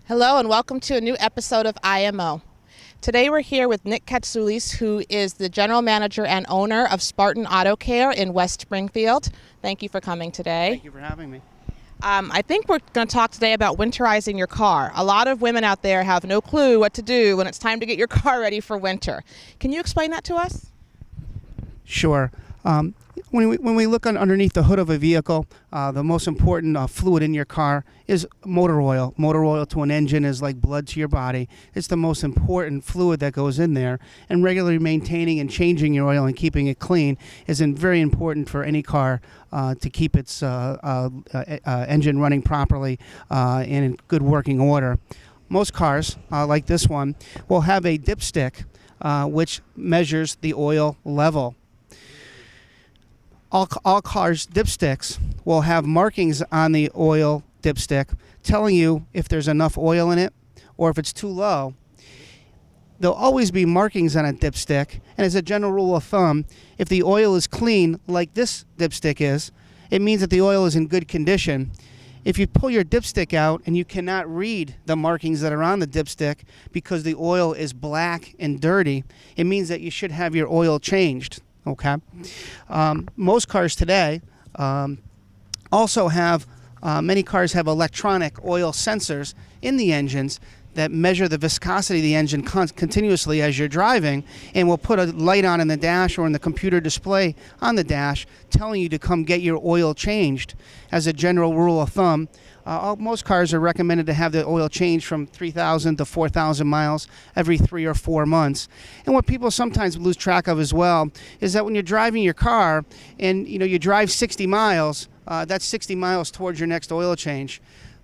Hello and welcome to a new episode of IMO. Today we're here with Nick Katsoulis, who is the general manager and owner of Spartan Auto Care in West Springfield. Thank you for coming today. Thank you for having me. I think we're going to talk today about winterizing your car. A lot of women out there have no clue what to do when it's time to get your car ready for winter. Can you explain that to us? Sure. When we look underneath the hood of a vehicle, the most important fluid in your car is motor oil. Motor oil to an engine is like blood to your body. It's the most important fluid that goes in there, and regularly maintaining and changing your oil and keeping it clean is very important for any car to keep its engine running properly and in good working order. Most cars, like this one, will have a dipstick which measures the oil level. All cars' dipsticks will have markings on the oil dipstick telling you if there's enough oil in it or if it's too low. There'll always be markings on a dipstick, and as a general rule of thumb, if the oil is clean like this dipstick is, it means that the oil is in good condition. If you pull your dipstick out and you cannot read the markings that are on the dipstick because the oil is black and dirty, it means that you should have your oil changed. Okay. Most cars today also have, many cars have electronic oil sensors in the engines that measure the viscosity of the engine continuously as you're driving, and will put a light on in the dash or in the computer display on the dash telling you to come get your oil changed. As a general rule of thumb, most cars are recommended to have the oil changed from 3,000 to 4,000 miles every 3 or 4 months. And what people sometimes lose track of as well is that when you're driving your car and you drive 60 miles, that's 60 miles towards your next oil change.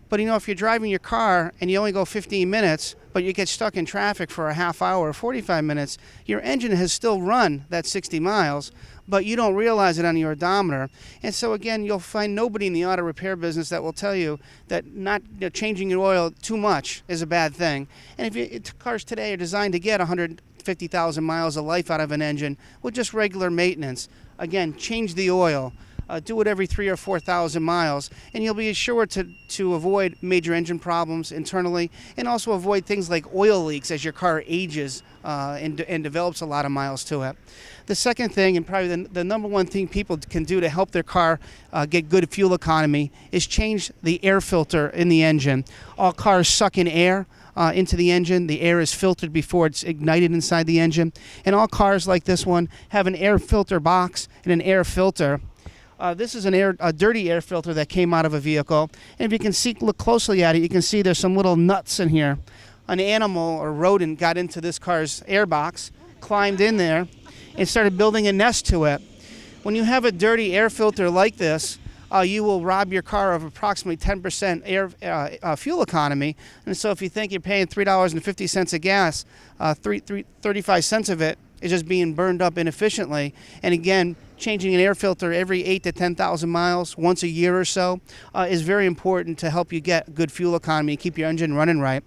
But if you're driving your car and you only go 15 minutes, but you get stuck in traffic for a half hour or 45 minutes, your engine has still run that 60 miles, but you don't realize it on your odometer. And so again, you'll find nobody in the auto repair business that will tell you that not changing your oil too much is a bad thing. And if cars today are designed to get 150,000 miles of life out of an engine with just regular maintenance, again, change the oil. Do it every 3,000 or 4,000 miles, and you'll be sure to avoid major engine problems internally, and also avoid things like oil leaks as your car ages and develops a lot of miles to it. The second thing, and probably the number one thing people can do to help their car get good fuel economy, is change the air filter in the engine. All cars suck in air into the engine. The air is filtered before it's ignited inside the engine, and all cars like this one have an air filter box and an air filter. This is a dirty air filter that came out of a vehicle. And if you can look closely at it, you can see there's some little nuts in here. An animal or rodent got into this car's air box, climbed in there, and started building a nest to it. When you have a dirty air filter like this, you will rob your car of approximately 10% fuel economy. And so if you think you're paying $3.50 a gas, 35 cents of it is just being burned up inefficiently. And again, changing an air filter every 8,000 to 10,000 miles once a year or so is very important to help you get good fuel economy and keep your engine running right.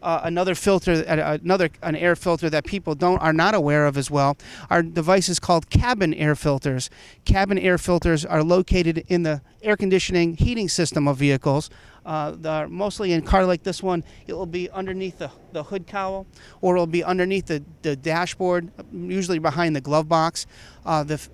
An air filter that people are not aware of as well are devices called cabin air filters. Cabin air filters are located in the air conditioning heating system of vehicles. Mostly in a car like this one, it will be underneath the hood cowl, or it will be underneath the dashboard, usually behind the glove box.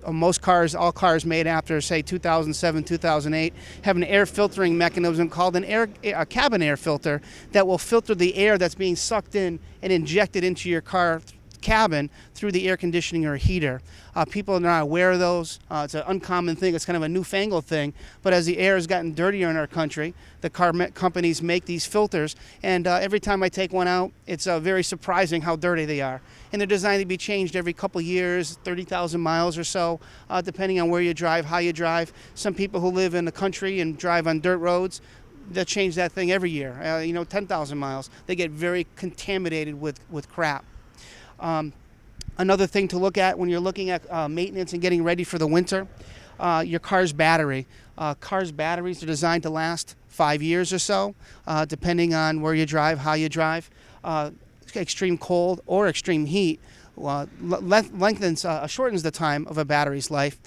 Most cars, all cars made after, say, 2007, 2008, have an air filtering mechanism called a cabin air filter that will filter the air that's being sucked in and injected into your car cabin through the air conditioning or heater. People are not aware of those. It's an uncommon thing. It's kind of a newfangled thing. But as the air has gotten dirtier in our country, the car companies make these filters. And every time I take one out, it's very surprising how dirty they are. And they're designed to be changed every couple years, 30,000 miles or so, depending on where you drive, how you drive. Some people who live in the country and drive on dirt roads, they'll change that thing every year, 10,000 miles. They get very contaminated with crap. Another thing to look at when you're looking at maintenance and getting ready for the winter, your car's battery. Cars' batteries are designed to last 5 years or so, depending on where you drive, how you drive. Extreme cold or extreme heat shortens the time of a battery's life.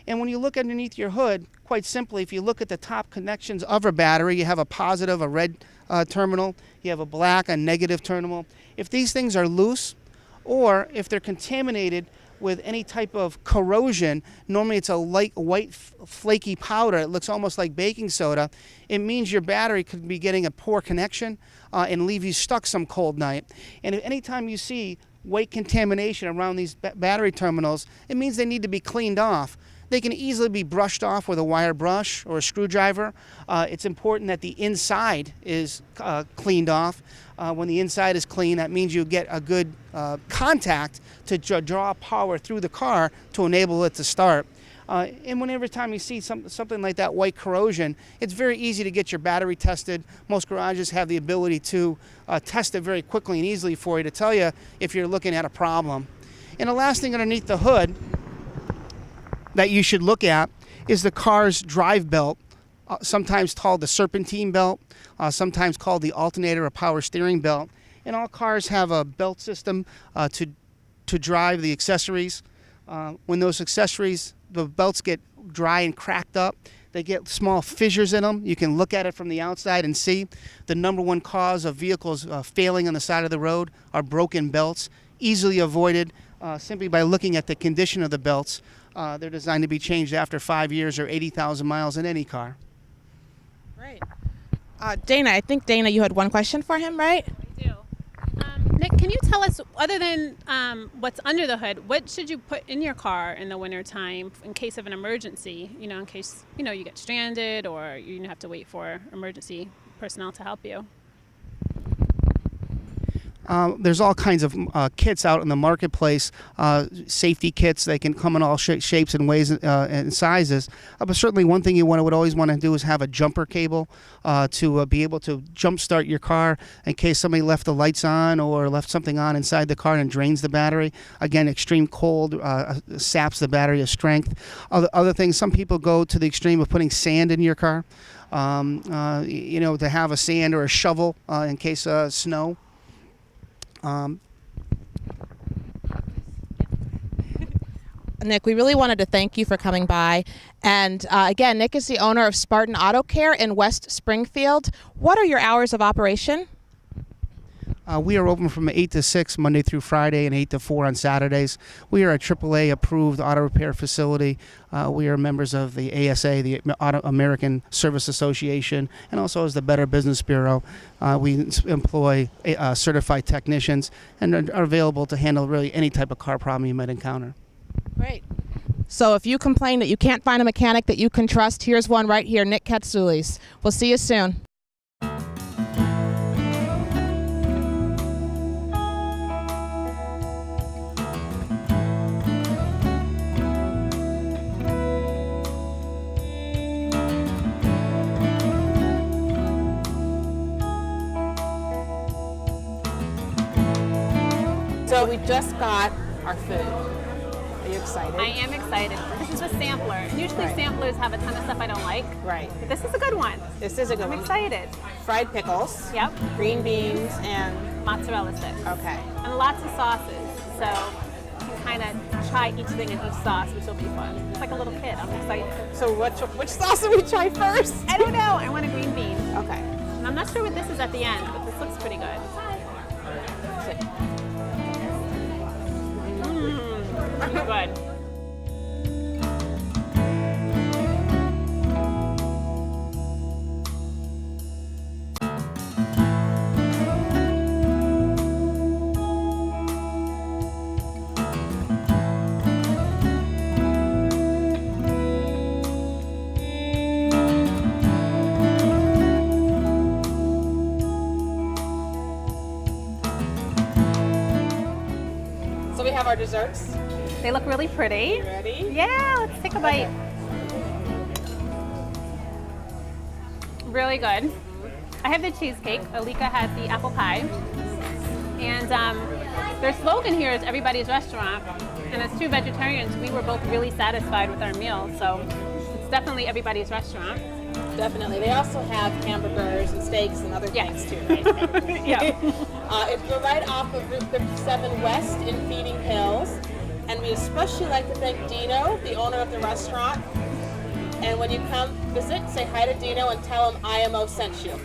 And when you look underneath your hood, quite simply, if you look at the top connections of a battery, you have a positive, a red terminal, you have a black, a negative terminal. If these things are loose, or if they're contaminated with any type of corrosion, normally it's a light white flaky powder, it looks almost like baking soda, it means your battery could be getting a poor connection and leave you stuck some cold night. And if anytime you see white contamination around these battery terminals, it means they need to be cleaned off. They can easily be brushed off with a wire brush or a screwdriver. It's important that the inside is cleaned off. When the inside is clean, that means you get a good contact to draw power through the car to enable it to start. And whenever time you see something like that white corrosion, it's very easy to get your battery tested. Most garages have the ability to test it very quickly and easily for you to tell you if you're looking at a problem. And the last thing underneath the hood that you should look at is the car's drive belt, sometimes called the serpentine belt, sometimes called the alternator or power steering belt. And all cars have a belt system to drive the accessories. When those accessories, the belts get dry and cracked up, they get small fissures in them. You can look at it from the outside and see the number one cause of vehicles failing on the side of the road are broken belts, easily avoided simply by looking at the condition of the belts. They're designed to be changed after 5 years or 80,000 miles in any car. Great. Dana, I think, Dana, you had one question for him, right? I do. Nick, can you tell us, other than what's under the hood, what should you put in your car in the wintertime in case of an emergency? You know, in case, you get stranded or you have to wait for emergency personnel to help you. There's all kinds of kits out in the marketplace, safety kits. They can come in all shapes and ways and sizes. But certainly one thing you would always want to do is have a jumper cable to be able to jump start your car in case somebody left the lights on or left something on inside the car and drains the battery. Again, extreme cold saps the battery of strength. Other things, some people go to the extreme of putting sand in your car, to have a sand or a shovel in case of snow. Nick, we really wanted to thank you for coming by. And again, Nick is the owner of Spartan Auto Care in West Springfield. What are your hours of operation? We are open from 8 to 6 Monday through Friday and 8 to 4 on Saturdays. We are a AAA approved auto repair facility. We are members of the ASA, the American Service Association, and also as the Better Business Bureau. We employ certified technicians and are available to handle really any type of car problem you might encounter. Great. So if you complain that you can't find a mechanic that you can trust, here's one right here, Nick Katsoulis. We'll see you soon. So we just got our food. Are you excited? I am excited. This is a sampler. And usually Right. samplers have a ton of stuff I don't like. Right. But this is a good one. This is a good I'm one. excited. Fried pickles. Yep. Green beans and Mozzarella sticks. okay. And lots of sauces. So you can kind of try each thing in each sauce, which will be fun. It's like a little kid. I'm excited. So which sauce do we try first? I don't know. I want a green bean. Okay. And I'm not sure what this is at the end, but this looks pretty good. Good. So we have our desserts. They look really pretty. Ready? Yeah, let's take a bite. Really good. I have the cheesecake. Alika has the apple pie. And their slogan here is everybody's restaurant. And as two vegetarians, we were both really satisfied with our meal. So it's definitely everybody's restaurant. Definitely. They also have hamburgers and steaks and other things too, right? Yeah. We're right off of Route 57 West in Feeding Hills. And we especially like to thank Dino, the owner of the restaurant. And when you come visit, say hi to Dino and tell him IMO sent you.